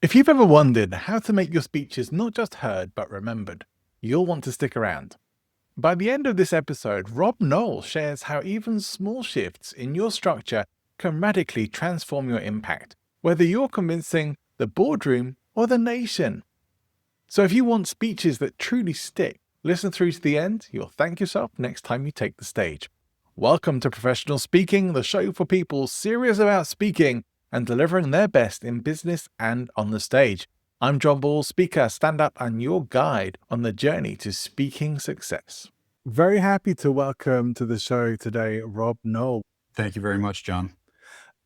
If you've ever wondered how to make your speeches not just heard but remembered, you'll want to stick around. By the end of this episode, Noel shares how even small shifts in your structure can radically transform your impact, whether you're convincing the boardroom or the nation. So if you want speeches that truly stick, listen through to the end. You'll thank yourself next time you take the stage. Welcome to Professional Speaking, the show for people serious about speaking and delivering their best in business and on the stage. I'm John Ball, speaker, stand-up, and your guide on the journey to speaking success. Very happy to welcome to the show today, Noel. Thank you very much, John.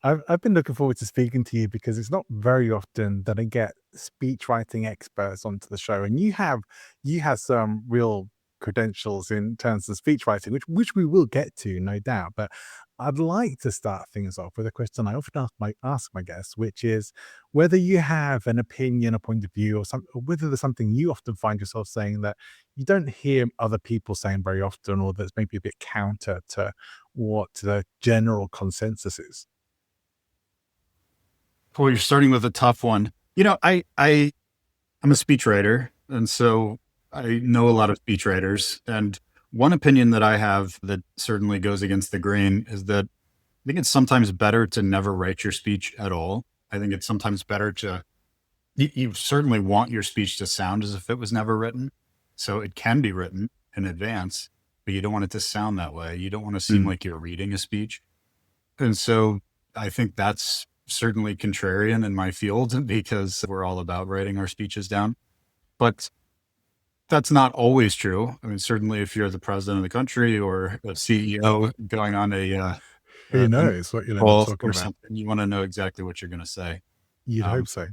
I've been looking forward to speaking to you because it's not very often that I get speech writing experts onto the show, and you have some real credentials in terms of speech writing, which we will get to, no doubt. But I'd like to start things off with a question I often ask my guests, which is whether you have an opinion, a point of view, or whether there's something you often find yourself saying that you don't hear other people saying very often, or that's maybe a bit counter to what the general consensus is. Well, you're starting with a tough one. I'm a speechwriter, and so I know a lot of speechwriters. And one opinion that I have that certainly goes against the grain is that I think it's sometimes better to never write your speech at all. I think it's sometimes better to, you certainly want your speech to sound as if it was never written. So it can be written in advance, but you don't want it to sound that way. You don't want to seem like you're reading a speech. And so I think that's certainly contrarian in my field because we're all about writing our speeches down. But that's not always true. I mean, certainly if you're the president of the country or a CEO going on Who an knows what you're call talking or about? something, you want to know exactly what you're going to say. You'd Um, hope so.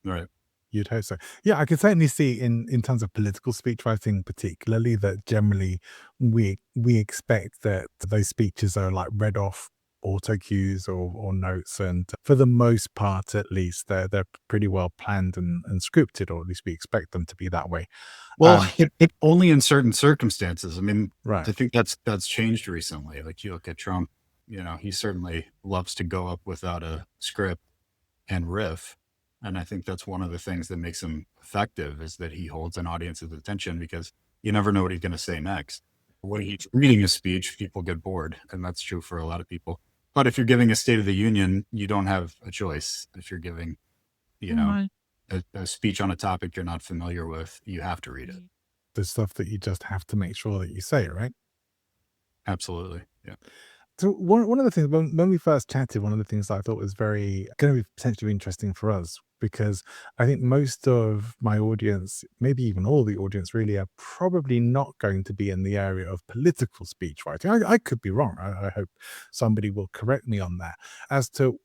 right. You'd hope so. Yeah, I can certainly see in terms of political speech writing, particularly, that generally we expect that those speeches are like read off auto cues or notes, and for the most part, at least, they're pretty well planned and scripted, or at least we expect them to be that way. Well, it only in certain circumstances. I mean, Right. I think that's changed recently. Like you look at Trump, he certainly loves to go up without a script and riff. And I think that's one of the things that makes him effective is that he holds an audience's attention because you never know what he's going to say next. When he's reading a speech, people get bored, and that's true for a lot of people. But if you're giving a State of the Union, you don't have a choice. If you're giving, you know, Right. a speech on a topic you're not familiar with, you have to read it. The stuff that you just have to make sure that you say, right? Absolutely. Yeah. So one of the things when we first chatted, one of the things I thought was very going to be potentially interesting for us, because I think most of my audience, maybe even all the audience, really are probably not going to be in the area of political speech writing. I could be wrong. I hope somebody will correct me on that as to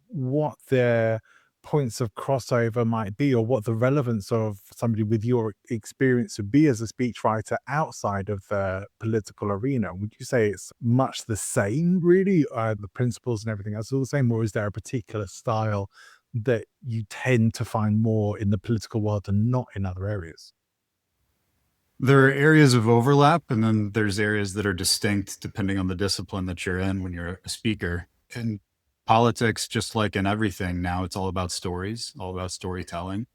what their points of crossover might be, or what the relevance of somebody with your experience would be as a speechwriter outside of the political arena. Would you say it's much the same, really? The principles and everything else are the same, or is there a particular style that you tend to find more in the political world and not in other areas? There are areas of overlap, and then there's areas that are distinct depending on the discipline that you're in when you're a speaker. In politics, just like in everything now, it's all about stories, all about storytelling.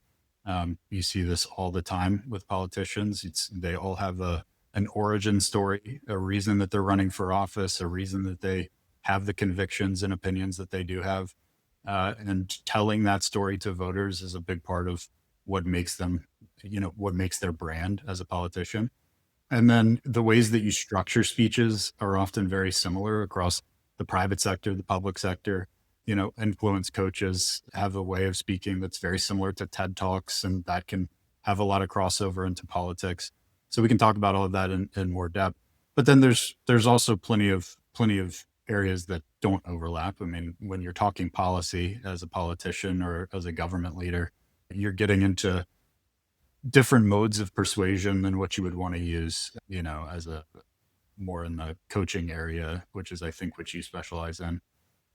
You see this all the time with politicians. They all have an origin story, a reason that they're running for office, a reason that they have the convictions and opinions that they do have. And telling that story to voters is a big part of what makes them, what makes their brand as a politician. And then the ways that you structure speeches are often very similar across the private sector, the public sector. Influence coaches have a way of speaking that's very similar to TED Talks, and that can have a lot of crossover into politics. So we can talk about all of that in more depth. But then there's also plenty of areas that don't overlap. I mean, when you're talking policy as a politician or as a government leader, you're getting into different modes of persuasion than what you would want to use, as a more in the coaching area, which is I think what you specialize in.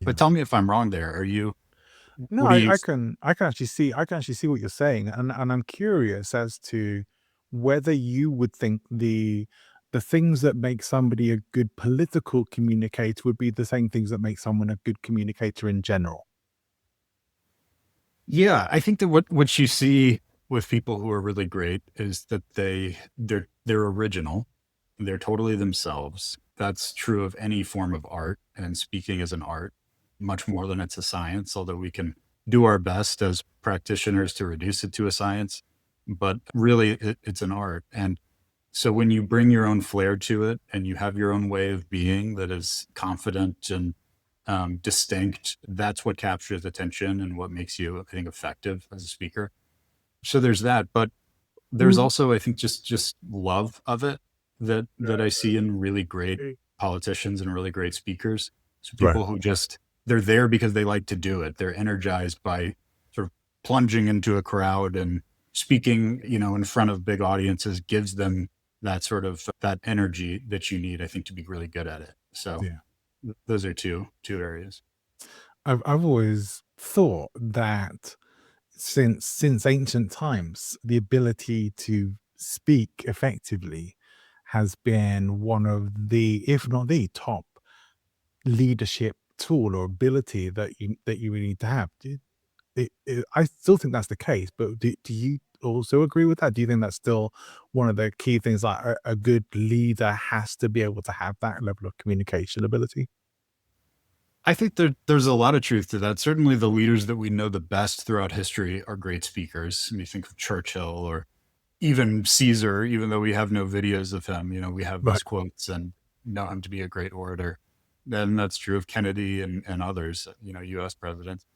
Yeah. But tell me if I'm wrong there. No, What do you, I can actually see what you're saying, and I'm curious as to whether you would think the things that make somebody a good political communicator would be the same things that make someone a good communicator in general. Yeah, I think that what you see with people who are really great is that they're original. They're totally themselves. That's true of any form of art, and speaking is an art, much more than it's a science, although we can do our best as practitioners to reduce it to a science. But really, it's an art. And so when you bring your own flair to it and you have your own way of being that is confident and distinct, that's what captures attention and what makes you, I think, effective as a speaker. So there's that. But there's Mm, also, I think, just love of it that I see in really great politicians and really great speakers. So right. people who just they're there because they like to do it. They're energized by sort of plunging into a crowd and speaking, in front of big audiences gives them that sort of that energy that you need, I think, to be really good at it. So Yeah. those are two areas. I've always thought that since ancient times, the ability to speak effectively has been one of the, if not the top leadership tool or ability that you really need to have. I still think that's the case, but do you also agree with that? Do you think that's still one of the key things, like a good leader has to be able to have that level of communication ability? I think there's a lot of truth to that. Certainly, the leaders that we know the best throughout history are great speakers. I mean, think of Churchill or even Caesar, even though we have no videos of him, we have Right. his quotes and know him to be a great orator. Then that's true of Kennedy and others, US presidents.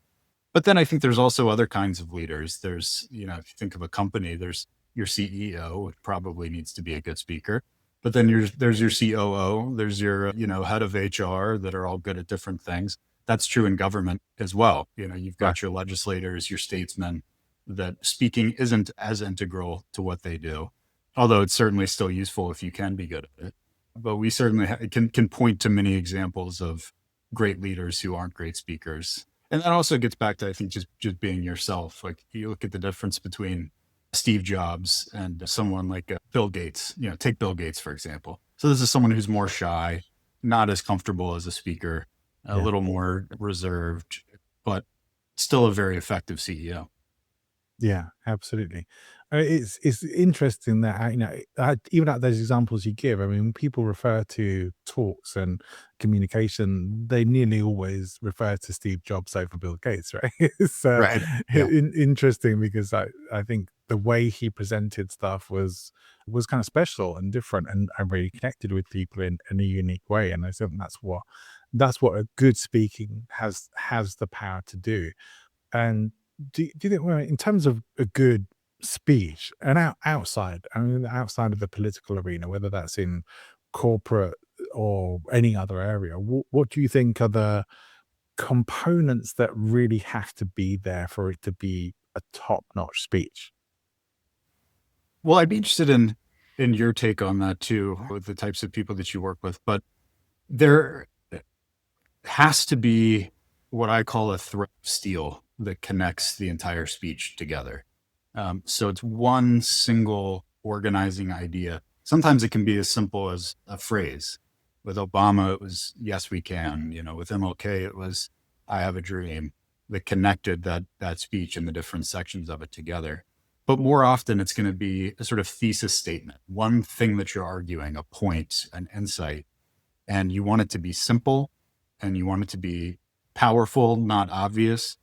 But then I think there's also other kinds of leaders. There's, if you think of a company, there's your CEO, which probably needs to be a good speaker. But then there's your COO, there's your, head of HR that are all good at different things. That's true in government as well. You've Right. got your legislators, your statesmen, that speaking isn't as integral to what they do, although it's certainly still useful if you can be good at it. But we certainly can point to many examples of great leaders who aren't great speakers, and that also gets back to, I think, just being yourself. Like you look at the difference between Steve Jobs and someone like Bill Gates. Take Bill Gates for example. So this is someone who's more shy, not as comfortable as a speaker, a Yeah. little more reserved, but still a very effective CEO. Yeah, absolutely. It's interesting that even at those examples you give, I mean, when people refer to talks and communication, they nearly always refer to Steve Jobs over Bill Gates, right? It's Right. Yeah. interesting because I think the way he presented stuff was kind of special and different, and really connected with people in a unique way. And I think that's what a good speaking has the power to do. And do you think, well, in terms of a good speech and outside, I mean, outside of the political arena, whether that's in corporate or any other area, what do you think are the components that really have to be there for it to be a top-notch speech? Well, I'd be interested in your take on that too, with the types of people that you work with. But there has to be what I call a thread of steel that connects the entire speech together. So it's one single organizing idea. Sometimes it can be as simple as a phrase. With Obama, it was "Yes, we can." With MLK, it was "I have a dream." That connected that speech and the different sections of it together. But more often, it's going to be a sort of thesis statement, one thing that you're arguing, a point, an insight, and you want it to be simple and you want it to be powerful, not obvious.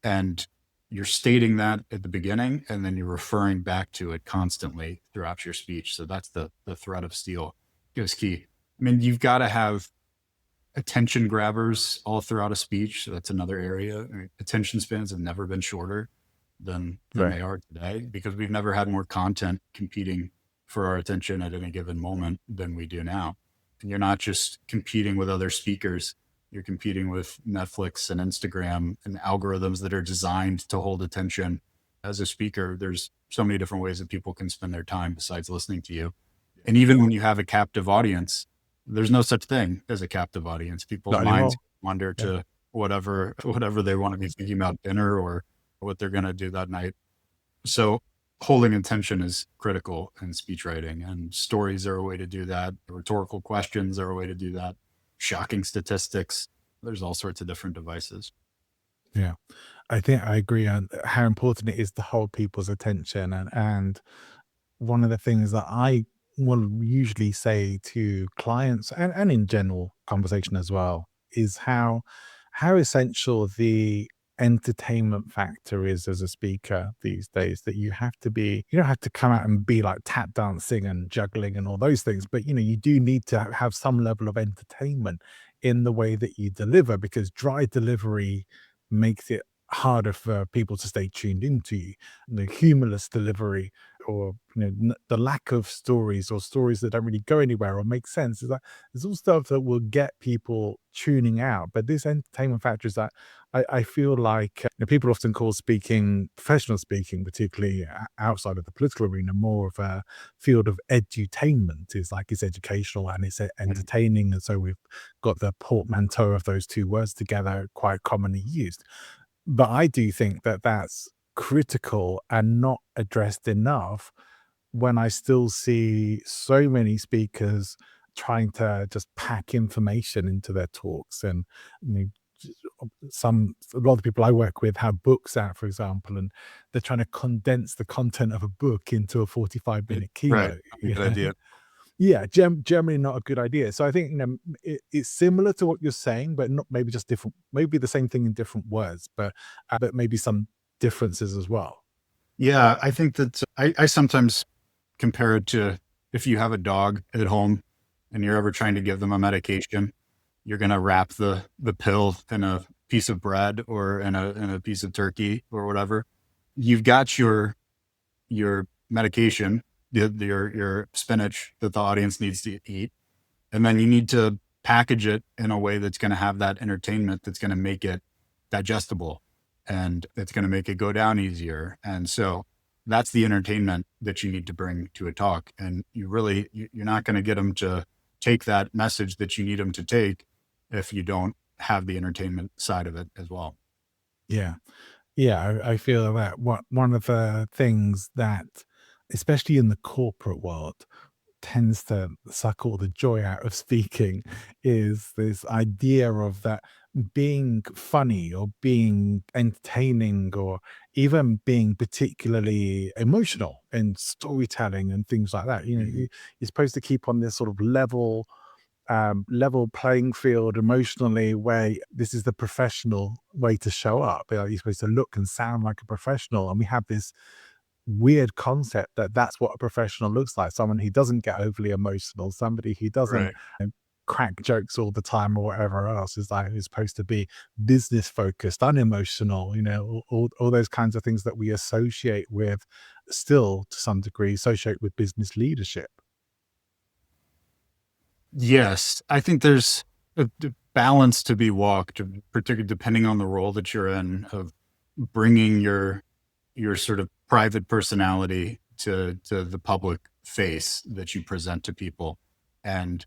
And you're stating that at the beginning and then you're referring back to it constantly throughout your speech. So that's the thread of steel is key. I mean, you've got to have attention grabbers all throughout a speech. So that's another area. I mean, attention spans have never been shorter than Right. they are today because we've never had more content competing for our attention at any given moment than we do now. And you're not just competing with other speakers, you're competing with Netflix and Instagram and algorithms that are designed to hold attention. As a speaker, there's so many different ways that people can spend their time besides listening to you. And even when you have a captive audience, there's no such thing as a captive audience. People's Not minds anymore. wander Yeah. to whatever they want to be thinking about dinner or what they're going to do that night. So holding attention is critical in speech writing, and stories are a way to do that. Rhetorical questions are a way to do that. Shocking statistics. There's all sorts of different devices. Yeah. I think I agree on how important it is to hold people's attention. And one of the things that I will usually say to clients and in general conversation as well is how essential the entertainment factor is as a speaker these days, that you don't have to come out and be like tap dancing and juggling and all those things, but you do need to have some level of entertainment in the way that you deliver, because dry delivery makes it harder for people to stay tuned into you. The humorless delivery, or the lack of stories, or stories that don't really go anywhere or make sense, is that there's all stuff that will get people tuning out. But this entertainment factor is that I feel like people often call speaking, professional speaking, particularly outside of the political arena, more of a field of edutainment. Is like it's educational and it's Mhm. entertaining, and so we've got the portmanteau of those two words together quite commonly used. But I do think that that's critical and not addressed enough, when I still see so many speakers trying to just pack information into their talks. And you know, a lot of the people I work with have books out, for example, and they're trying to condense the content of a book into a 45-minute Right. keynote. Not a good idea. Yeah, generally not a good idea. So I think it's similar to what you're saying, but not maybe just different. Maybe the same thing in different words, but maybe some differences as well. Yeah, I think that I sometimes compare it to if you have a dog at home and you're ever trying to give them a medication, you're gonna wrap the pill in a piece of bread or in a piece of turkey or whatever. You've got your medication, your spinach that the audience needs to eat, and then you need to package it in a way that's gonna have that entertainment that's gonna make it digestible and it's gonna make it go down easier. And so that's the entertainment that you need to bring to a talk. And you're not gonna get them to take that message that you need them to take if you don't have the entertainment side of it as well. Yeah. Yeah, I feel that one of the things that, especially in the corporate world, tends to suck all the joy out of speaking, is this idea of that being funny or being entertaining or even being particularly emotional in storytelling and things like that. Mhm. You're supposed to keep on this sort of level playing field emotionally, where this is the professional way to show up. You're supposed to look and sound like a professional, and we have this weird concept that that's what a professional looks like: someone who doesn't get overly emotional, somebody who doesn't Right. crack jokes all the time or whatever else. Is like is supposed to be business focused, unemotional. All those kinds of things that we associate with, still to some degree associate with business leadership. Yes, I think there's a balance to be walked, particularly depending on the role that you're in, of bringing your sort of private personality to the public face that you present to people. And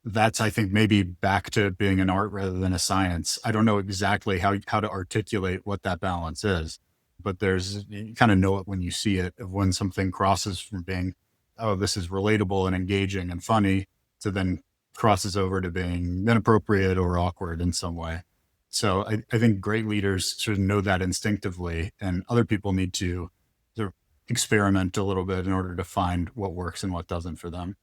that's, I think, maybe back to being an art rather than a science. I don't know exactly how to articulate what that balance is, but there's you kind of know it when you see it, of when something crosses from being, oh, this is relatable and engaging and funny, to then crosses over to being inappropriate or awkward in some way. So I think great leaders sort of know that instinctively, and other people need to sort of experiment a little bit in order to find what works and what doesn't for them.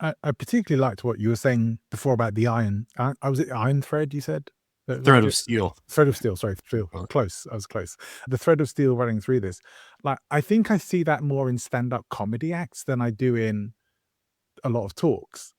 I particularly liked what you were saying before about the iron. Was it iron thread you said? Thread of steel. Thread of steel. Sorry, steel. Close. I was close. The thread of steel running through this. Like, I think I see that more in stand-up comedy acts than I do in a lot of talks.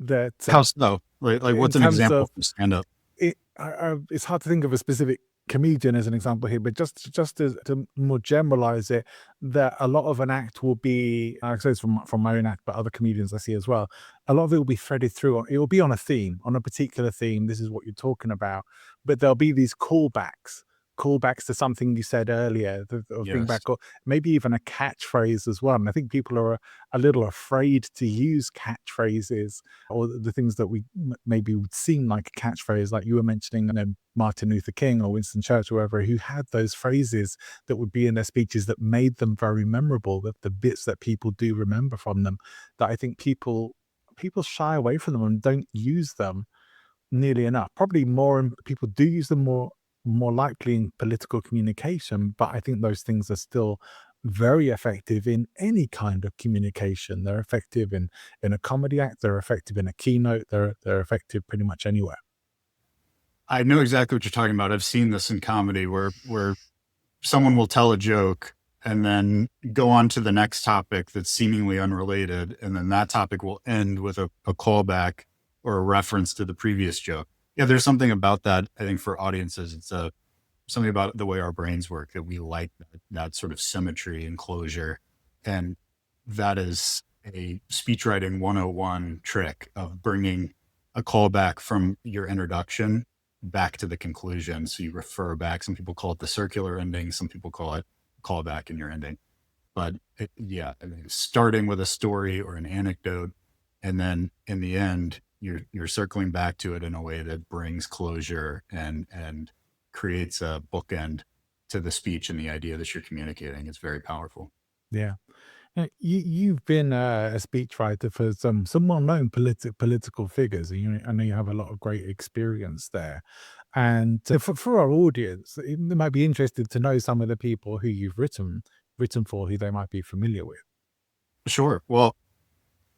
That How so? Like in what's an terms example of from stand-up? it's hard to think of a specific comedian as an example here, but just to more generalize it, that a lot of an act will be, I say it's from my own act, but other comedians I see as well. A lot of it will be threaded through. It will be on a theme, on a particular theme. This is what you're talking about, but there'll be these callbacks to something you said earlier, or thing Yes. back, or maybe even a catchphrase as well. And I think people are a little afraid to use catchphrases, or the things that we maybe would seem like a catchphrase, like you were mentioning, Martin Luther King or Winston Churchill, or whoever, who had those phrases that would be in their speeches that made them very memorable, that the bits that people do remember from them, that I think people shy away from them and don't use them nearly enough. Probably more, and people do use them more. more likely in political communication, but I think those things are still very effective in any kind of communication. They're effective in a comedy act, they're effective in a keynote, they're effective pretty much anywhere. I know exactly what you're talking about. I've seen this in comedy where someone will tell a joke and then go on to the next topic that's seemingly unrelated, and then that topic will end with a callback or a reference to the previous joke. Yeah, there's something about that. I think for audiences, it's something about the way our brains work that we like that sort of symmetry and closure, and that is a speechwriting 101 trick of bringing a callback from your introduction back to the conclusion. So you refer back. Some people call it the circular ending. Some people call it callback in your ending. But yeah, I mean, starting with a story or an anecdote, and then in the end, you're circling back to it in a way that brings closure and creates a bookend to the speech and the idea that you're communicating. It's very powerful. Yeah. You've been a speechwriter for some well-known political figures, and I know you have a lot of great experience there. And for our audience, they might be interested to know some of the people who you've written for, who they might be familiar with. Sure. Well,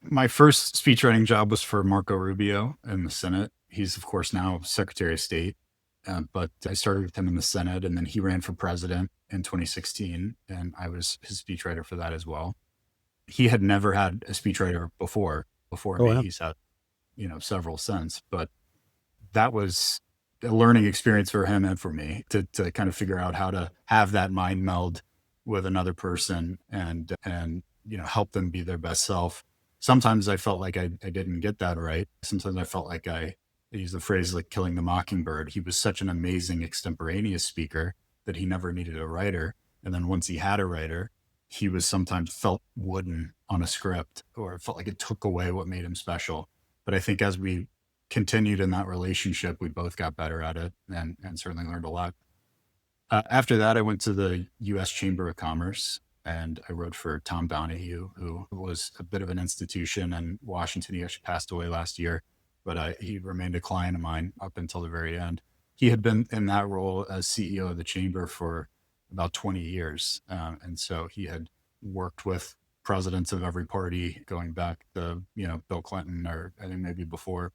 my first speechwriting job was for Marco Rubio in the Senate. He's, of course, now Secretary of State, but I started with him in the Senate, and then he ran for president in 2016, and I was his speechwriter for that as well. He had never had a speechwriter before Oh, me. wow. He's had, several since, but that was a learning experience for him and for me to kind of figure out how to have that mind meld with another person and help them be their best self. Sometimes I felt like I didn't get that right. Sometimes I felt like I use the phrase like killing the mockingbird. He was such an amazing extemporaneous speaker that he never needed a writer. And then once he had a writer, he was sometimes felt wooden on a script, or it felt like it took away what made him special. But I think as we continued in that relationship, we both got better at it and certainly learned a lot. After that, I went to the U.S. Chamber of Commerce and I wrote for Tom Donahue, who was a bit of an institution in Washington. He actually passed away last year, but he remained a client of mine up until the very end. He had been in that role as CEO of the chamber for about 20 years. And so he had worked with presidents of every party going back to, Bill Clinton, or I think maybe before,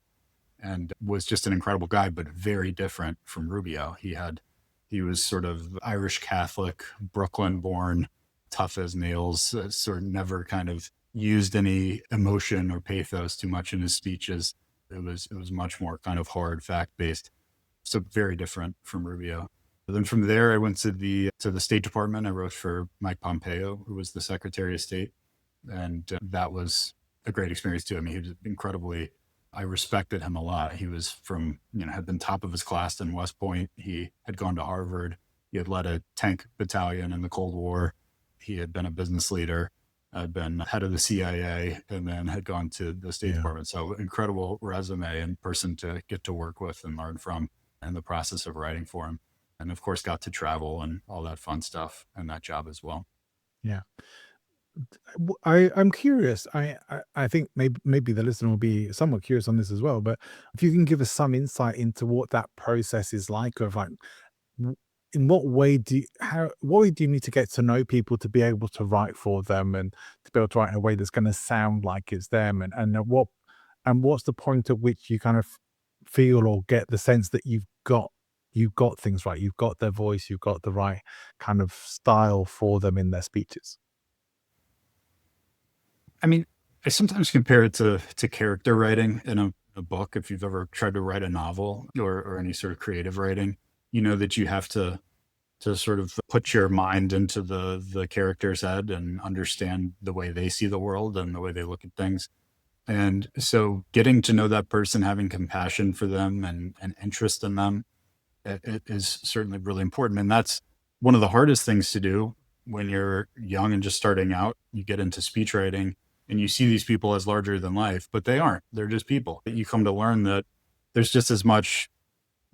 and was just an incredible guy, but very different from Rubio. He was sort of Irish Catholic, Brooklyn born, tough as nails, sort of never kind of used any emotion or pathos too much in his speeches. It was much more kind of hard, fact based. So very different from Rubio. But then from there, I went to the State Department. I wrote for Mike Pompeo, who was the Secretary of State, and that was a great experience too. I mean, he was incredibly. I respected him a lot. He was from, had been top of his class in West Point. He had gone to Harvard. He had led a tank battalion in the Cold War. He had been a business leader, had been head of the CIA, and then had gone to the State Yeah. Department. So incredible resume and person to get to work with and learn from in the process of writing for him. And of course, got to travel and all that fun stuff in that job as well. Yeah. I'm curious. I think maybe the listener will be somewhat curious on this as well. But if you can give us some insight into what that process is like, of like, w- in what way what way do you need to get to know people to be able to write for them, and to be able to write in a way that's going to sound like it's them, and what's the point at which you kind of feel or get the sense that you've got things right, you've got their voice, you've got the right kind of style for them in their speeches. I mean, I sometimes compare it to character writing in a book. If you've ever tried to write a novel or any sort of creative writing, you know that you have to sort of put your mind into the character's head and understand the way they see the world and the way they look at things. And so getting to know that person, having compassion for them and interest in them, it is certainly really important. And that's one of the hardest things to do when you're young and just starting out. You get into speech writing and you see these people as larger than life, but they aren't. They're just people. You come to learn that there's just as much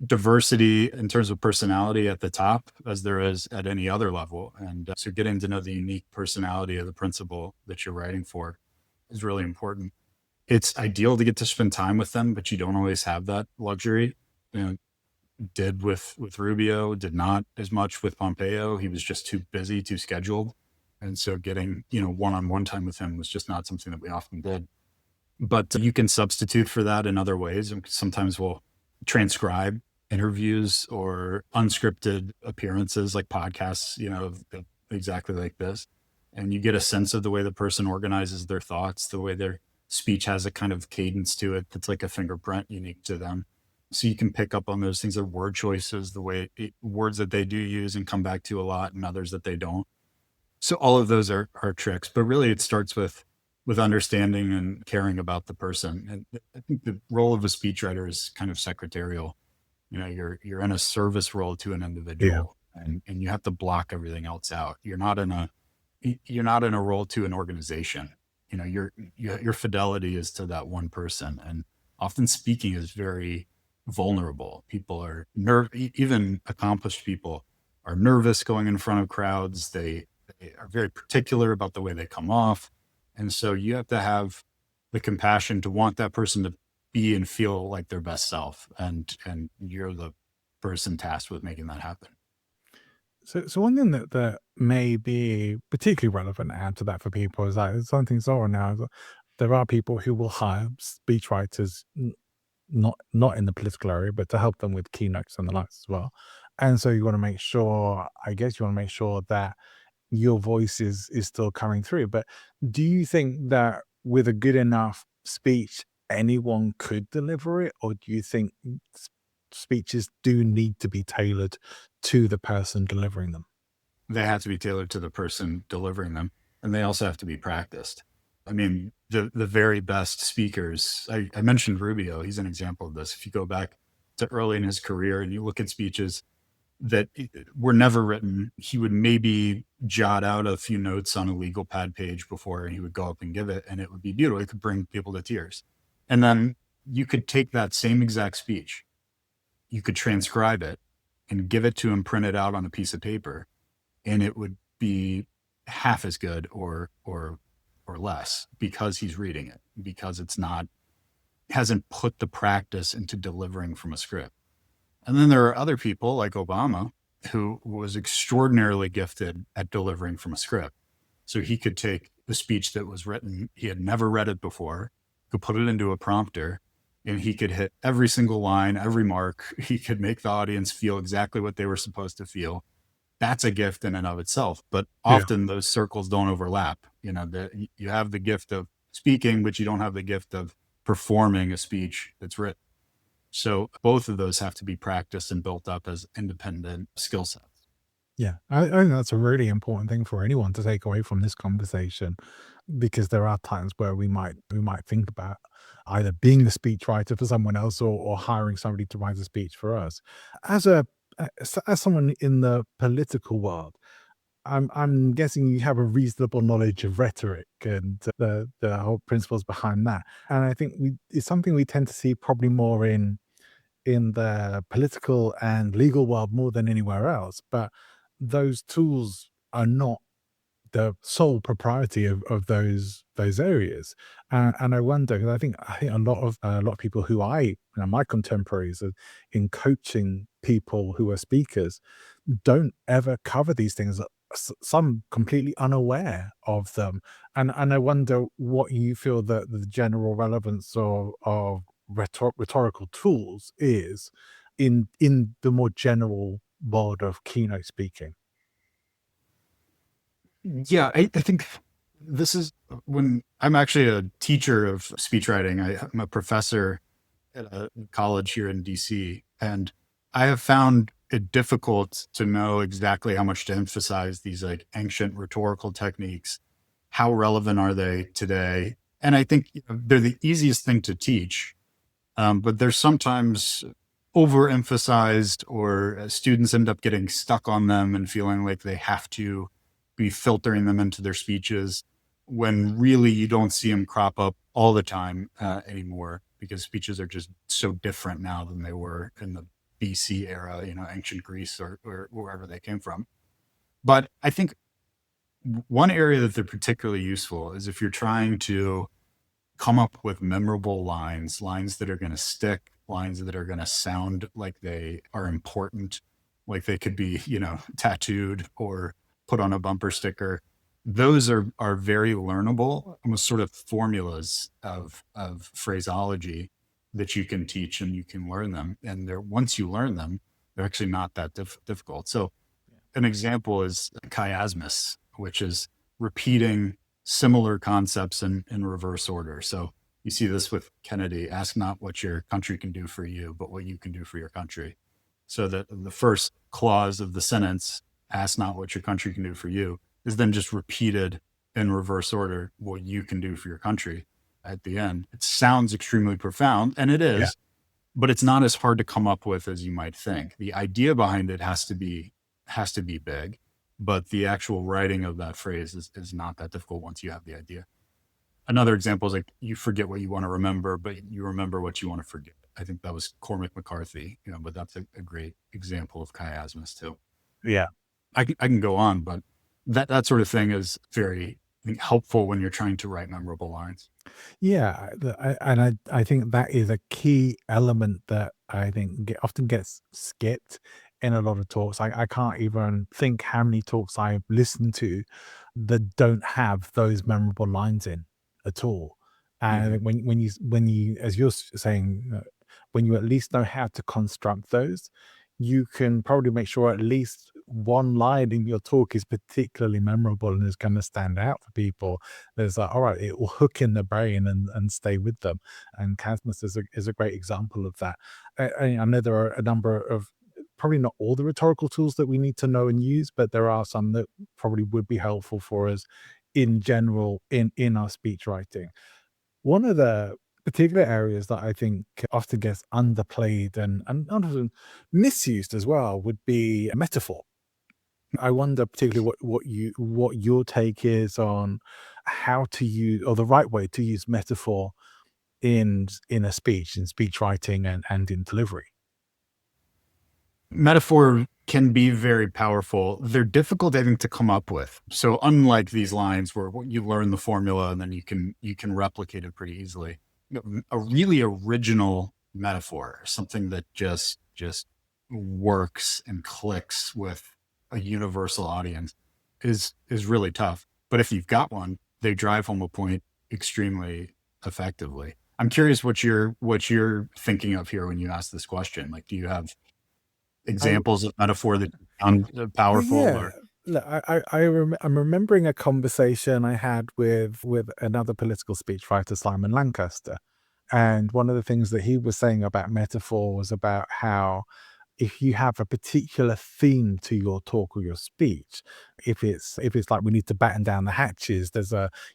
diversity in terms of personality at the top as there is at any other level. And so getting to know the unique personality of the principal that you're writing for is really important. It's ideal to get to spend time with them, but you don't always have that luxury. You know, did with Rubio, did not as much with Pompeo. He was just too busy, too scheduled. And so getting, one-on-one time with him was just not something that we often did. But you can substitute for that in other ways. And sometimes we'll transcribe interviews or unscripted appearances like podcasts, exactly like this. And you get a sense of the way the person organizes their thoughts, the way their speech has a kind of cadence to it that's like a fingerprint unique to them. So you can pick up on those things, their word choices, the way words that they do use and come back to a lot, and others that they don't. So all of those are tricks, but really it starts with understanding and caring about the person. And I think the role of a speechwriter is kind of secretarial. You're in a service role to an Yeah. individual, and you have to block everything else out. You're not in a role to an organization. Your fidelity is to that one person, and often speaking is very vulnerable. People are even accomplished people are nervous going in front of crowds. They are very particular about the way they come off, and so you have to have the compassion to want that person to be and feel like their best self, and you're the person tasked with making that happen. So one thing that may be particularly relevant to add to that for people is that something so now is that there are people who will hire speechwriters, not in the political area, but to help them with keynotes and the likes as well. And so you want to make sure, I guess, you want to make sure that your voice is still coming through. But do you think that with a good enough speech, anyone could deliver it, or do you think speeches do need to be tailored to the person delivering them? They have to be tailored to the person delivering them, and they also have to be practiced. I mean, the very best speakers, I mentioned Rubio, he's an example of this. If you go back to early in his career and you look at speeches that were never written, he would maybe jot out a few notes on a legal pad page before he would go up and give it, and it would be beautiful. It could bring people to tears. And then you could take that same exact speech, you could transcribe it and give it to him printed out on a piece of paper, and it would be half as good or less because he's reading it, because it's not hasn't put the practice into delivering from a script. And then there are other people like Obama who was extraordinarily gifted at delivering from a script. So he could take the speech that was written, he had never read it before, could put it into a prompter, and he could hit every single line, every mark. He could make the audience feel exactly what they were supposed to feel. That's a gift in and of itself. But Yeah. often those circles don't overlap. You have the gift of speaking, but you don't have the gift of performing a speech that's written. So both of those have to be practiced and built up as independent skill sets. Yeah, I think that's a really important thing for anyone to take away from this conversation, because there are times where we might think about either being the speechwriter for someone else, or hiring somebody to write a speech for us. As as someone in the political world, I'm guessing you have a reasonable knowledge of rhetoric and the whole principles behind that. And I think it's something we tend to see probably more in the political and legal world more than anywhere else. But those tools are not the sole propriety of those areas. And I wonder, 'cause I think a lot of people who my contemporaries are in coaching people who are speakers, don't ever cover these things. Some completely unaware of them, and I wonder what you feel that the general relevance of rhetorical tools is in the more general world of keynote speaking. Yeah, I think this is when I'm actually a teacher of speechwriting. I'm a professor at a college here in DC, and I have found it difficult to know exactly how much to emphasize these like ancient rhetorical techniques. How relevant are they today? And I think they're the easiest thing to teach, but they're sometimes overemphasized, or students end up getting stuck on them and feeling like they have to be filtering them into their speeches, when really you don't see them crop up all the time anymore, because speeches are just so different now than they were in the BC era, ancient Greece, or wherever they came from. But I think one area that they're particularly useful is if you're trying to come up with memorable lines that are going to stick, lines that are going to sound like they are important, like they could be, tattooed or put on a bumper sticker. Those are very learnable, almost sort of formulas of phraseology that you can teach and you can learn them. And once you learn them, they're actually not that difficult. So an example is chiasmus, which is repeating similar concepts in reverse order. So you see this with Kennedy: ask not what your country can do for you, but what you can do for your country. So that the first clause of the sentence, ask not what your country can do for you, is then just repeated in reverse order, what you can do for your country at the end. It sounds extremely profound, and it is, but it's not as hard to come up with as you might think. The idea behind it has to be big, but the actual writing of that phrase is not that difficult once you have the idea. Another example is like, you forget what you want to remember, but you remember what you want to forget. I think that was Cormac McCarthy, but that's a great example of chiasmus too. Yeah. I can go on, but that sort of thing is very, I think, helpful when you're trying to write memorable lines. Yeah, I think that is a key element that I think often gets skipped in a lot of talks. I can't even think how many talks I've listened to that don't have those memorable lines in at all. And I Mhm. think when you, as you're saying, when you at least know how to construct those, you can probably make sure at least one line in your talk is particularly memorable and is going to stand out for people. There's like, all right, it will hook in the brain and stay with them. And Casmus is a great example of that. I know there are a number of, probably not all the rhetorical tools that we need to know and use, but there are some that probably would be helpful for us in general in our speech writing. One of the particular areas that I think often gets underplayed and often misused as well would be metaphor. I wonder particularly what your take is on how to use, or the right way to use metaphor in a speech, in speech writing and in delivery. Metaphor can be very powerful. They're difficult, I think, to come up with. So unlike these lines where you learn the formula and then you can replicate it pretty easily, a really original metaphor, something that just works and clicks with a universal audience, is really tough. But if you've got one, they drive home a point extremely effectively. I'm curious what you're thinking of here when you ask this question. Like, do you have I examples of metaphor that sound powerful? Yeah. Or Look, I'm remembering a conversation I had with another political speechwriter, Simon Lancaster, and one of the things that he was saying about metaphor was about how if you have a particular theme to your talk or your speech, if it's like we need to batten down the hatches,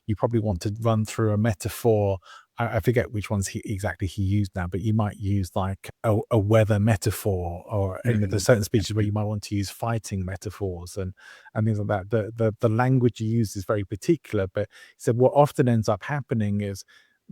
you probably want to run through a metaphor. I forget which ones exactly he used now, but you might use like a weather metaphor, or there's certain speeches where you might want to use fighting metaphors and things like that. The language you use is very particular, but he said what often ends up happening is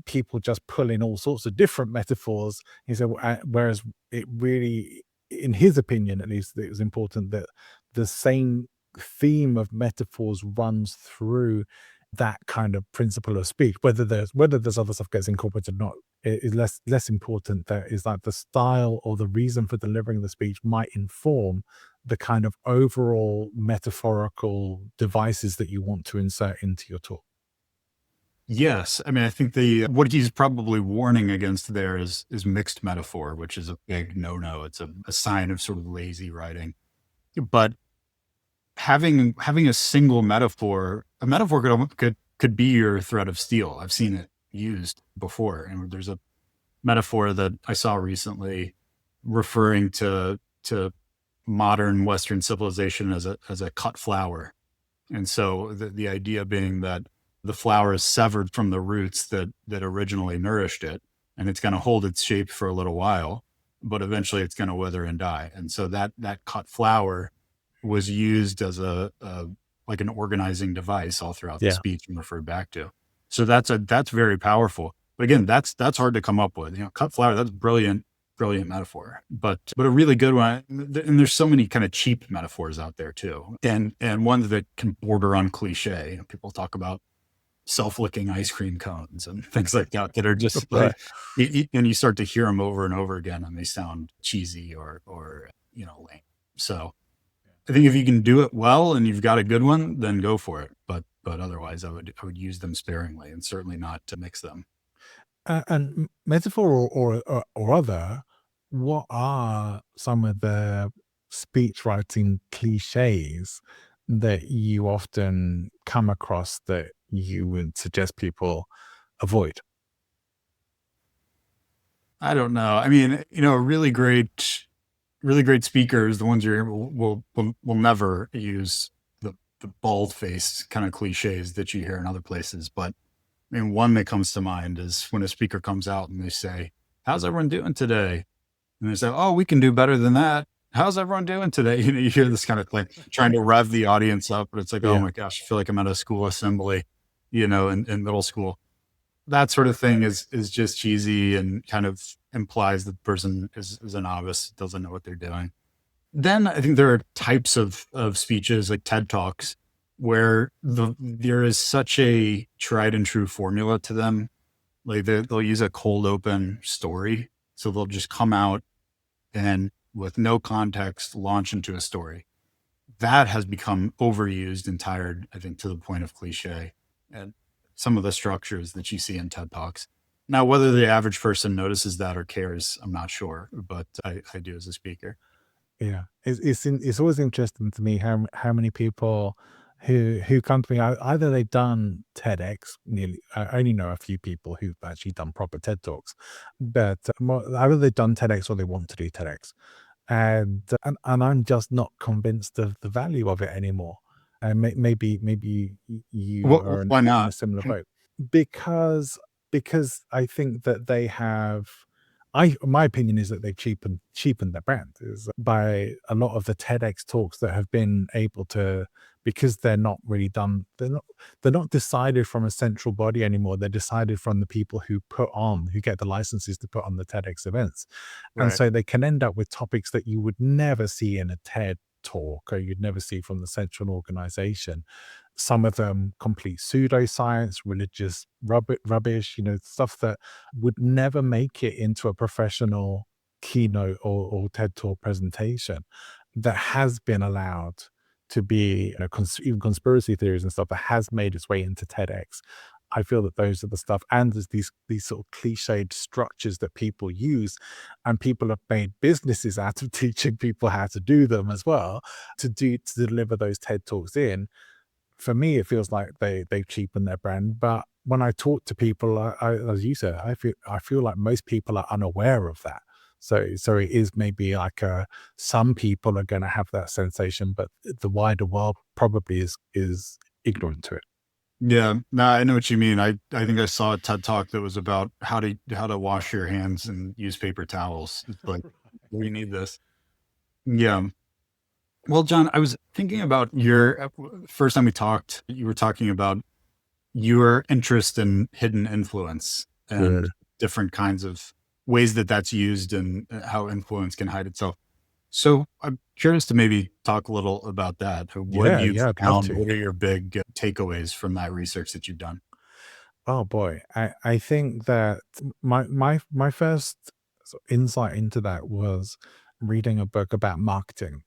people just pull in all sorts of different metaphors. He said, whereas it really, in his opinion at least, it was important that the same theme of metaphors runs through that kind of principle of speech. Whether there's other stuff gets incorporated or not is less important. That is like the style or the reason for delivering the speech might inform the kind of overall metaphorical devices that you want to insert into your talk. yes, I mean, I think the what he's probably warning against there is mixed metaphor, which is a big no-no. It's a sign of sort of lazy writing. But having a single metaphor, a metaphor could be your thread of steel. I've seen it used before, and there's a metaphor that I saw recently referring to modern Western civilization as a cut flower. And so the idea being that the flower is severed from the roots that originally nourished it, and it's going to hold its shape for a little while, but eventually it's going to wither and die. And so that cut flower was used as a like an organizing device all throughout the Yeah. speech and referred back to. So that's very powerful. But again, that's hard to come up with. Cut flower, that's brilliant metaphor, but a really good one. And there's so many kind of cheap metaphors out there too, and ones that can border on cliche. People talk about self-licking ice cream cones and things like that are just Right. like, and you start to hear them over and over again, and they sound cheesy or lame. So I think if you can do it well and you've got a good one, then go for it. But otherwise, I would use them sparingly and certainly not to mix them. And metaphor or other, what are some of the speech writing cliches that you often come across that you would suggest people avoid? I don't know. I mean, really great speakers, the ones you're will never use the bald faced kind of cliches that you hear in other places. But I mean, one that comes to mind is when a speaker comes out and they say, "How's everyone doing today?" And they say, "Oh, we can do better than that. How's everyone doing today?" You hear this kind of thing, trying to rev the audience up, but it's like, oh Yeah. my gosh, I feel like I'm at a school assembly, in middle school. That sort of thing is just cheesy and kind of implies that the person is a novice, doesn't know what they're doing. Then I think there are types of speeches like TED Talks where there is such a tried and true formula to them. Like they'll use a cold open story. So they'll just come out and with no context launch into a story. That has become overused and tired, I think, to the point of cliche. And some of the structures that you see in TED Talks. Now, whether the average person notices that or cares, I'm not sure, but I do as a speaker. Yeah, it's always interesting to me how many people who come to me, either they've done TEDx. Nearly, I only know a few people who've actually done proper TED talks, but either they've done TEDx or they want to do TEDx, and I'm just not convinced of the value of it anymore. And maybe you are Why in a not? similar boat because I think that they have. My opinion is that they've cheapened their brand is by a lot of the TEDx talks that have been able to, because they're not really done, they're not decided from a central body anymore. They're decided from the people who get the licenses to put on the TEDx events. And Right. so they can end up with topics that you would never see in a TED talk or you'd never see from the central organization. Some of them complete pseudoscience, religious rubbish, stuff that would never make it into a professional keynote or TED talk presentation that has been allowed to be, even conspiracy theories and stuff that has made its way into TEDx. I feel that those are the stuff, and there's these sort of cliched structures that people use, and people have made businesses out of teaching people how to do them as well, to deliver those TED talks in. For me, it feels like they've cheapened their brand. But when I talk to people, as you said, I feel like most people are unaware of that. So it is maybe like some people are going to have that sensation, but the wider world probably is ignorant to it. Yeah, no, I know what you mean. I think I saw a TED Talk that was about how to wash your hands and use paper towels. It's like, we need this. Yeah. Well, John, I was thinking about your first time we talked, you were talking about your interest in hidden influence Yeah. and different kinds of ways that that's used and how influence can hide itself. So I'm curious to maybe talk a little about that. What have Yeah, you yeah, I'd love found? to. What are your big takeaways from that research that you've done? Oh boy, I think that my first insight into that was reading a book about marketing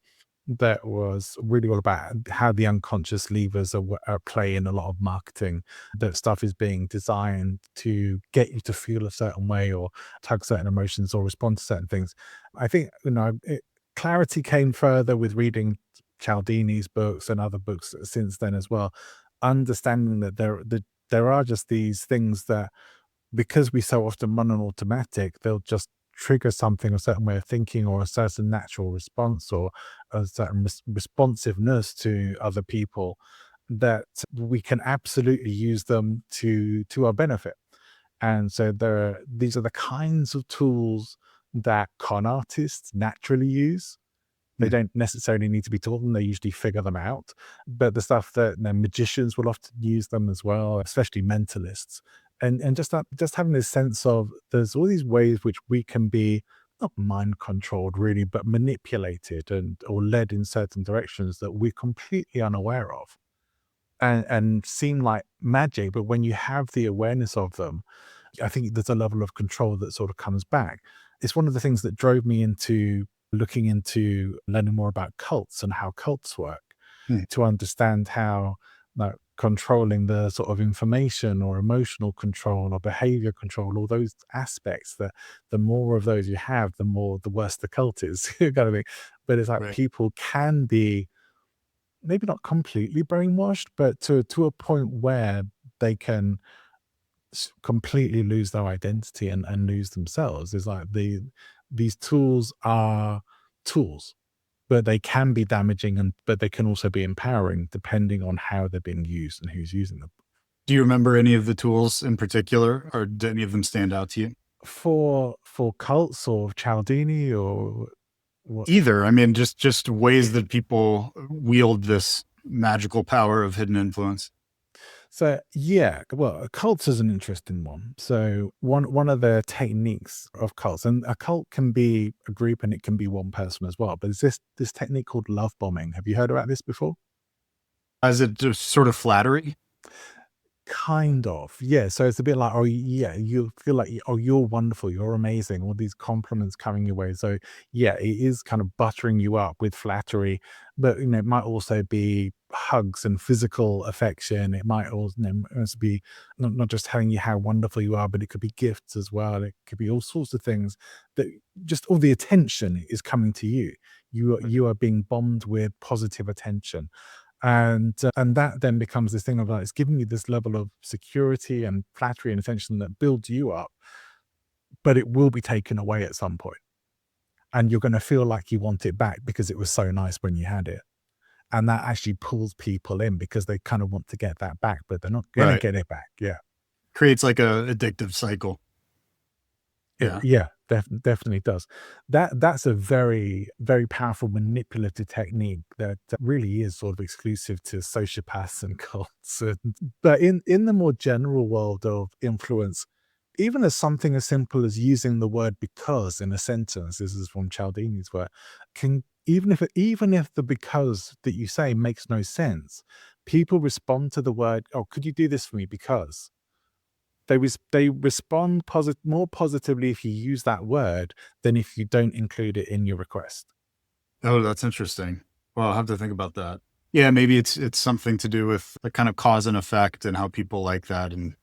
that was really all about how the unconscious levers are play in a lot of marketing. That stuff is being designed to get you to feel a certain way or tug certain emotions or respond to certain things. I think clarity came further with reading Cialdini's books and other books since then as well. Understanding that there are just these things that, because we so often run on automatic, they'll just trigger something, a certain way of thinking, or a certain natural response, or a certain responsiveness to other people, that we can absolutely use them to our benefit. And so these are the kinds of tools that con artists naturally use. They Mm. don't necessarily need to be taught them, they usually figure them out. But the stuff that, magicians will often use them as well, especially mentalists. And just having this sense of there's all these ways which we can be not mind controlled really, but manipulated and or led in certain directions that we're completely unaware of. and seem like magic, but when you have the awareness of them, I think there's a level of control that sort of comes back. It's one of the things that drove me into looking into learning more about cults and how cults work, Hmm. to understand how, like, controlling the sort of information or emotional control or behavior control, all those aspects, that the more of those you have, the worse the cult is. You kind of thing. But it's like Right. people can be maybe not completely brainwashed, but to a point where they can completely lose their identity and lose themselves. Is like these tools are tools, but they can be damaging, and but they can also be empowering depending on how they're being used and who's using them. Do you remember any of the tools in particular, or did any of them stand out to you? For cults or Cialdini or what? Either. I mean, just ways that people wield this magical power of hidden influence. So yeah, well, cults is an interesting one. So one of the techniques of cults, and a cult can be a group and it can be one person as well. But it's this technique called love bombing. Have you heard about this before? Is it just sort of flattery? Kind of, yeah. So it's a bit like, oh yeah, you feel like, oh, you're wonderful, you're amazing, all these compliments coming your way. So yeah, it is kind of buttering you up with flattery, but it might also be hugs and physical affection. It might also, also be not just telling you how wonderful you are, but it could be gifts as well. It could be all sorts of things that just all the attention is coming to you. You are being bombed with positive attention, and that then becomes this thing of like, it's giving you this level of security and flattery and attention that builds you up, but it will be taken away at some point, and you're going to feel like you want it back because it was so nice when you had it, and that actually pulls people in because they kind of want to get that back, but they're not going to Right. get it back. Yeah. Creates like a addictive cycle. Yeah. Yeah, definitely does. That's a very, very powerful manipulative technique that really is sort of exclusive to sociopaths and cults. But in the more general world of influence, even as something as simple as using the word because in a sentence, this is from Cialdini's work, can even if the because that you say makes no sense, people respond to the word, oh, could you do this for me because? They respond more positively if you use that word than if you don't include it in your request. Oh, that's interesting. Well, I'll have to think about that. Yeah, maybe it's something to do with the kind of cause and effect and how people like that. And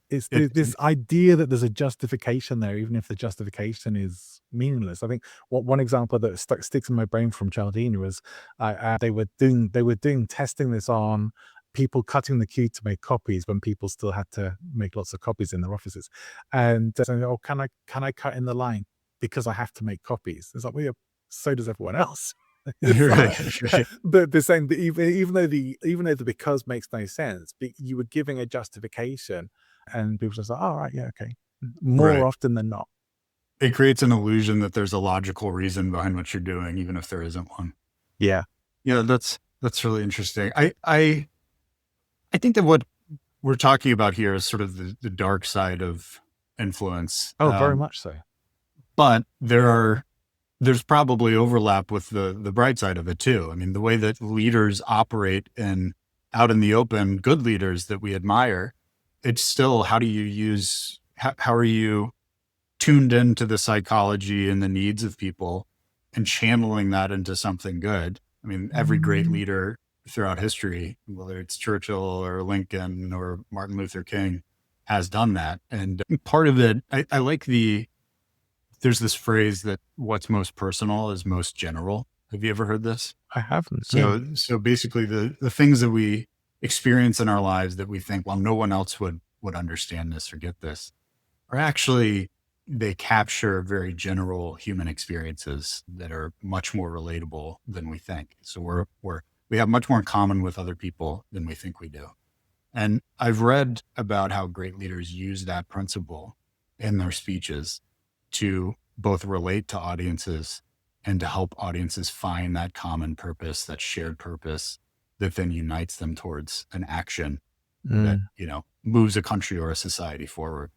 It's it, this idea that there's a justification there, even if the justification is meaningless. I think one example that sticks in my brain from Cialdini was they were doing testing this on people cutting the queue to make copies when people still had to make lots of copies in their offices, and saying, "Oh, can I cut in the line because I have to make copies?" It's like, well, yeah, so does everyone else. It's like, right, right, but they're saying that even though the because makes no sense, you were giving a justification, and people just like, "Oh, right, yeah, okay." More right. often than not. It creates an illusion that there's a logical reason behind what you're doing, even if there isn't one. Yeah. Yeah, that's really interesting. I think that what we're talking about here is sort of the dark side of influence. Oh, very much so. But there's probably overlap with the bright side of it too. I mean, the way that leaders operate in out in the open, good leaders that we admire, it's still how do you use how are you tuned into the psychology and the needs of people and channeling that into something good. I mean, every great leader throughout history, whether it's Churchill or Lincoln or Martin Luther King, has done that. And part of it, I like there's this phrase that what's most personal is most general. Have you ever heard this? I haven't. No. So basically the things that we experience in our lives that we think, well, no one else would understand this or get this, are actually they capture very general human experiences that are much more relatable than we think. So we have much more in common with other people than we think we do. And I've read about how great leaders use that principle in their speeches to both relate to audiences and to help audiences find that common purpose, that shared purpose that then unites them towards an action that, Mm. moves a country or a society forward.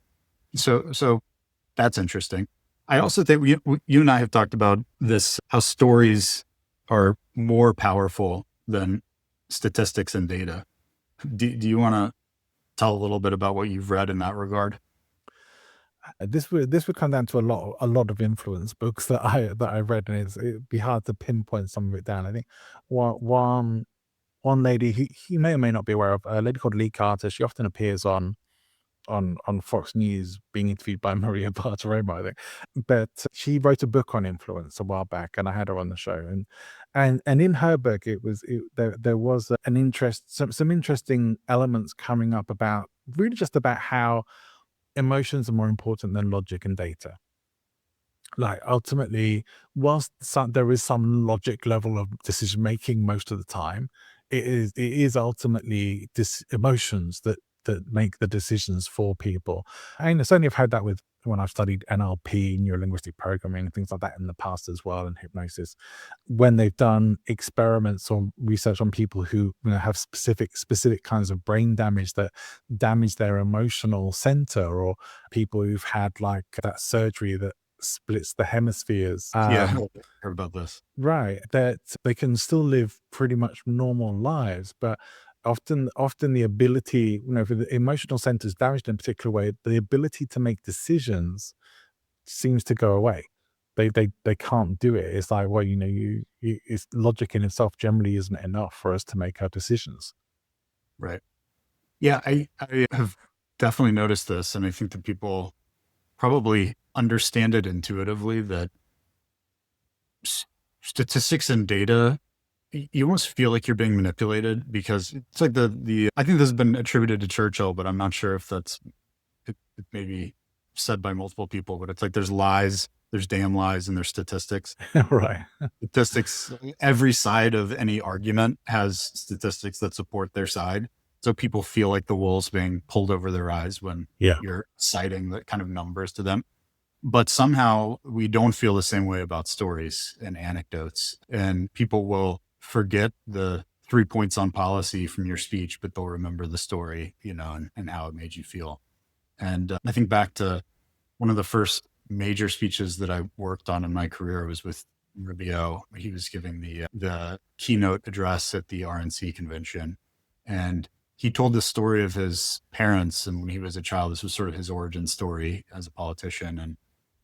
So that's interesting. I also think you and I have talked about this, how stories are more powerful than statistics and data. Do you want to tell a little bit about what you've read in that regard? This would come down to a lot of influence books that I read, and it'd be hard to pinpoint some of it down. I think one lady he may or may not be aware of, a lady called Lee Carter. She often appears on Fox News being interviewed by Maria Bartiromo, I think. But she wrote a book on influence a while back, and I had her on the show. And in her book, there was an interest, some interesting elements coming up about really just about how emotions are more important than logic and data. Like, ultimately, whilst there is some logic level of decision making most of the time, it is ultimately emotions that make the decisions for people. And I certainly have had that with when I've studied NLP, neuro linguistic programming, and things like that in the past as well, and hypnosis. When they've done experiments or research on people who, have specific kinds of brain damage that damage their emotional center, or people who've had like that surgery that splits the hemispheres. Yeah, I heard about this. Right, that they can still live pretty much normal lives, but often the ability, for the emotional centers damaged in a particular way, the ability to make decisions seems to go away. They can't do it. It's like, well, it's logic in itself generally isn't enough for us to make our decisions. Right. Yeah, I have definitely noticed this, and I think that people probably understand it intuitively that s- statistics and data, you almost feel like you're being manipulated because it's like the I think this has been attributed to Churchill, but I'm not sure if it may be said by multiple people, but it's like there's lies, there's damn lies, and there's statistics. Right. Statistics, every side of any argument has statistics that support their side. So people feel like the wool's being pulled over their eyes when Yeah. you're citing the kind of numbers to them. But somehow we don't feel the same way about stories and anecdotes. And people will forget the 3 points on policy from your speech, but they'll remember the story, and how it made you feel. And I think back to one of the first major speeches that I worked on in my career was with Rubio. He was giving the keynote address at the RNC convention, and he told the story of his parents. And when he was a child, this was sort of his origin story as a politician. And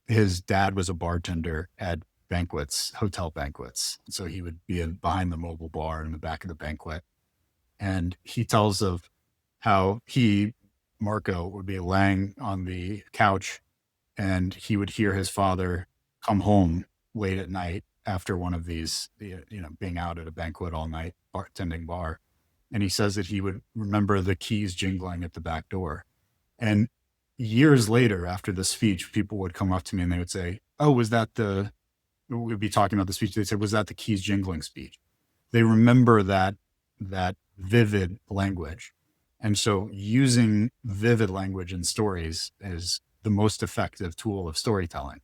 his dad was a bartender at banquets, hotel banquets. So he would be behind the mobile bar in the back of the banquet. And he tells of how Marco, would be laying on the couch and he would hear his father come home late at night after one of these, being out at a banquet all night, bartending bar. And he says that he would remember the keys jingling at the back door. And years later, after the speech, people would come up to me and they would say, "Oh, was that we'd be talking about the speech. They said, was that the keys jingling speech?" They remember that vivid language. And so using vivid language in stories is the most effective tool of storytelling.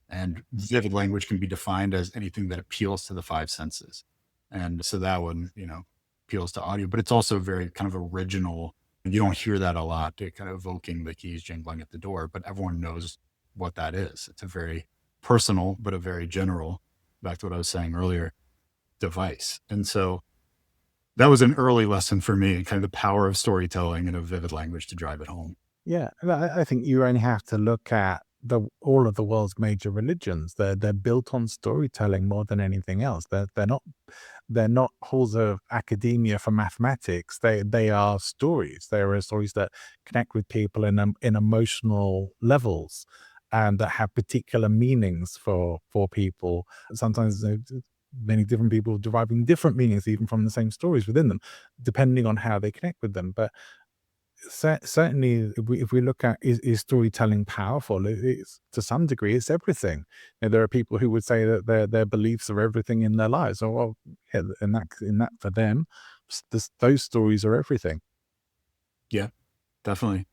And vivid language can be defined as anything that appeals to the five senses. And so that one, appeals to audio, but it's also very kind of original. You don't hear that a lot, kind of evoking the keys jingling at the door, but everyone knows what that is. It's a very personal, but a very general, back to what I was saying earlier, device. And so that was an early lesson for me, kind of the power of storytelling and a vivid language to drive it home. Yeah, and I think you only have to look at all of the world's major religions. They're built on storytelling more than anything else. They're not halls of academia for mathematics. They are stories. They are stories that connect with people in emotional levels, and that have particular meanings for people. Sometimes many different people deriving different meanings even from the same stories within them, depending on how they connect with them. But certainly, if we look at, is storytelling powerful? It's, to some degree, it's everything. There are people who would say that their beliefs are everything in their lives. So, well, yeah, in that for them, those stories are everything. Yeah, definitely.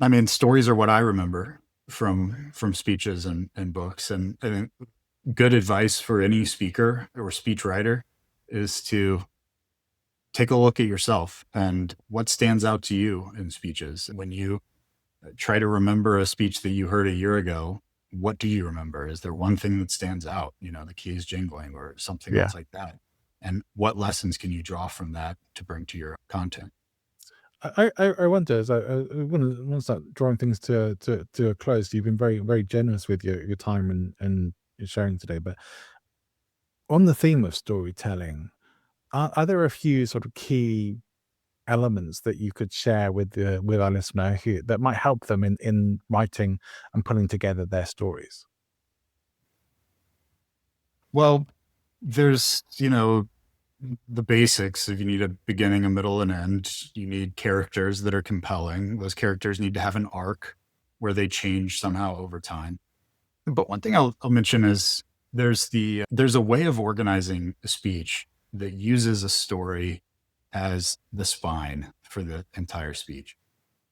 I mean, stories are what I remember from speeches and books. And good advice for any speaker or speech writer is to take a look at yourself and what stands out to you in speeches. When you try to remember a speech that you heard a year ago, what do you remember? Is there one thing that stands out? The keys jingling or something Yeah. else like that? And what lessons can you draw from that to bring to your content? I wonder, as I want to start drawing things to a close. You've been very, very generous with your time and your sharing today. But on the theme of storytelling, are there a few sort of key elements that you could share with our listener who that might help them in writing and putting together their stories? Well, there's, the basics. If you need a beginning, a middle, and end, you need characters that are compelling. Those characters need to have an arc where they change somehow over time. But one thing I'll mention is there's a way of organizing a speech that uses a story as the spine for the entire speech.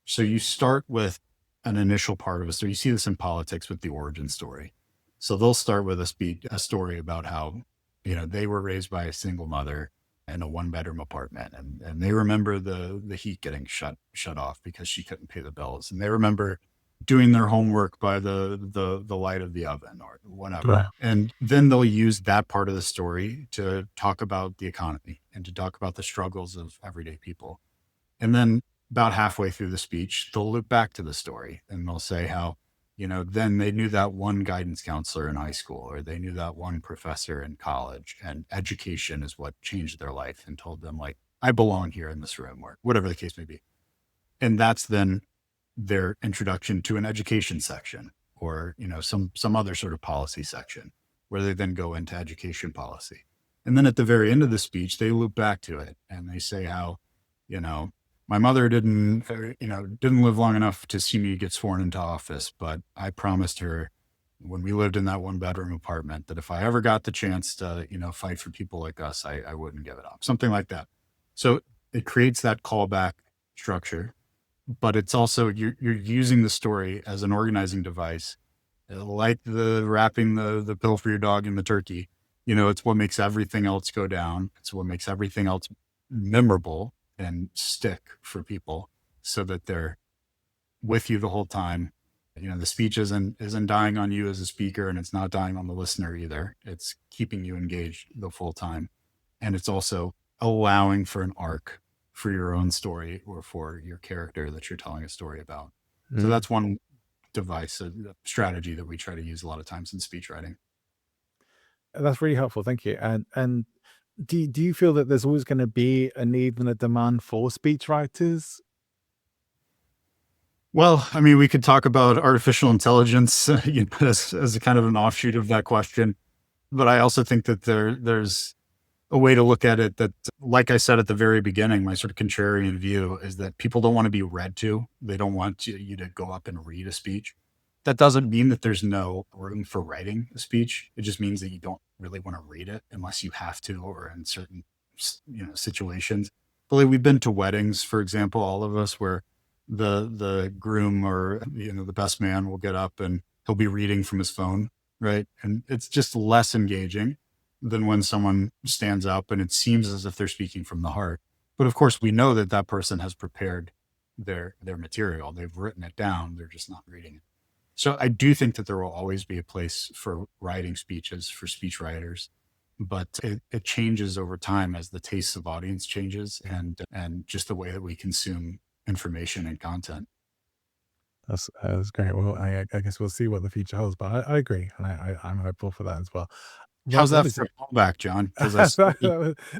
So you start with an initial part of a story. You see this in politics with the origin story. So they'll start with a story about how, they were raised by a single mother in a one-bedroom apartment, and they remember the heat getting shut off because she couldn't pay the bills, and they remember doing their homework by the light of the oven or whatever. Right. And then they'll use that part of the story to talk about the economy and to talk about the struggles of everyday people. And then about halfway through the speech, they'll loop back to the story and they'll say how, then they knew that one guidance counselor in high school, or they knew that one professor in college, and education is what changed their life and told them, like, I belong here in this room, or whatever the case may be. And that's then their introduction to an education section, or, some other sort of policy section where they then go into education policy. And then at the very end of the speech, they loop back to it and they say how, you know, my mother didn't live long enough to see me get sworn into office, but I promised her when we lived in that one bedroom apartment that if I ever got the chance to, fight for people like us, I wouldn't give it up. Something like that. So it creates that callback structure, but it's also, you're using the story as an organizing device, like the wrapping the pill for your dog in the turkey. It's what makes everything else go down. It's what makes everything else memorable and stick for people so that they're with you the whole time. The speech isn't dying on you as a speaker, and it's not dying on the listener either. It's keeping you engaged the full time. And it's also allowing for an arc for your own story or for your character that you're telling a story about. So that's one device, a strategy that we try to use a lot of times in speech writing. That's really helpful. Thank you. And do you feel that there's always going to be a need and a demand for speech writers? Well, I mean, we could talk about artificial intelligence as a kind of an offshoot of that question. But I also think that there's a way to look at it that, like I said at the very beginning, my sort of contrarian view is that people don't want to be read to. They don't want you to go up and read a speech. That doesn't mean that there's no room for writing a speech. It just means that you don't really want to read it unless you have to, or in certain, situations. But like, we've been to weddings, for example, all of us, where the groom or, the best man will get up and he'll be reading from his phone, right? And it's just less engaging than when someone stands up and it seems as if they're speaking from the heart. But of course, we know that that person has prepared their material. They've written it down. They're just not reading it. So I do think that there will always be a place for writing speeches for speech writers, but it changes over time as the tastes of audience changes and just the way that we consume information and content. That's great. Well, I guess we'll see what the future holds, but I agree, and I'm hopeful for that as well. How's Rob, that honestly, for a callback, John? Because I saw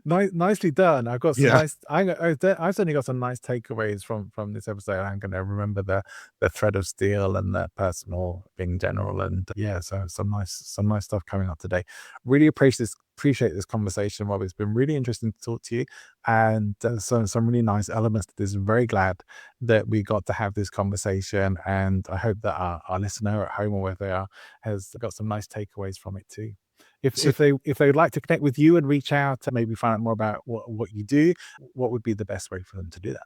nicely done. I've got some yeah. nice. I've certainly got some nice takeaways from this episode. I'm going to remember the thread of steel and the personal being general, and yeah, so some nice stuff coming up today. Really appreciate this conversation, Rob. It's been really interesting to talk to you, and some really nice elements to this. Very glad that we got to have this conversation, and I hope that our listener at home or wherever they are has got some nice takeaways from it too. So If they would like to connect with you and reach out and maybe find out more about what you do, what would be the best way for them to do that?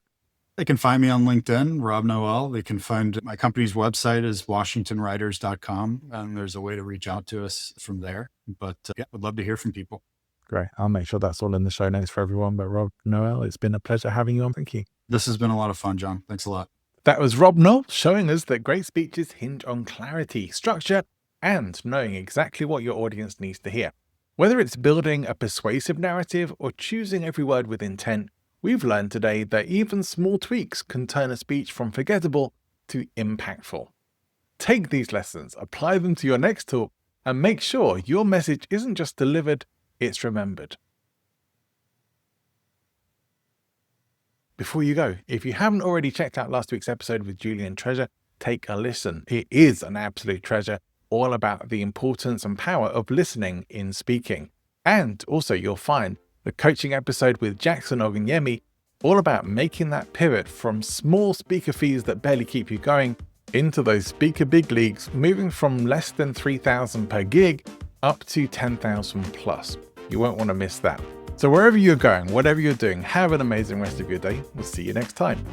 they can find me on LinkedIn, Rob Noel. They can find my company's website is washingtonwriters.com, and there's a way to reach out to us from there. But yeah, would love to hear from people. Great. I'll make sure that's all in the show notes for everyone. But Rob Noel, it's been a pleasure having you on. Thank you. This has been a lot of fun, John. Thanks a lot. That was Rob Noel showing us that great speeches hinge on clarity, structure, and knowing exactly what your audience needs to hear. Whether it's building a persuasive narrative or choosing every word with intent, We've learned today that even small tweaks can turn a speech from forgettable to impactful. Take these lessons, apply them to your next talk, and make sure your message isn't just delivered, it's remembered. Before you go, if you haven't already checked out last week's episode with Julian Treasure, take a listen. It is an absolute treasure, all about the importance and power of listening in speaking. And also you'll find the coaching episode with Jackson Oganyemi, all about making that pivot from small speaker fees that barely keep you going into those speaker big leagues, moving from less than 3,000 per gig up to 10,000 plus. You won't want to miss that. So wherever you're going, whatever you're doing, have an amazing rest of your day. We'll see you next time.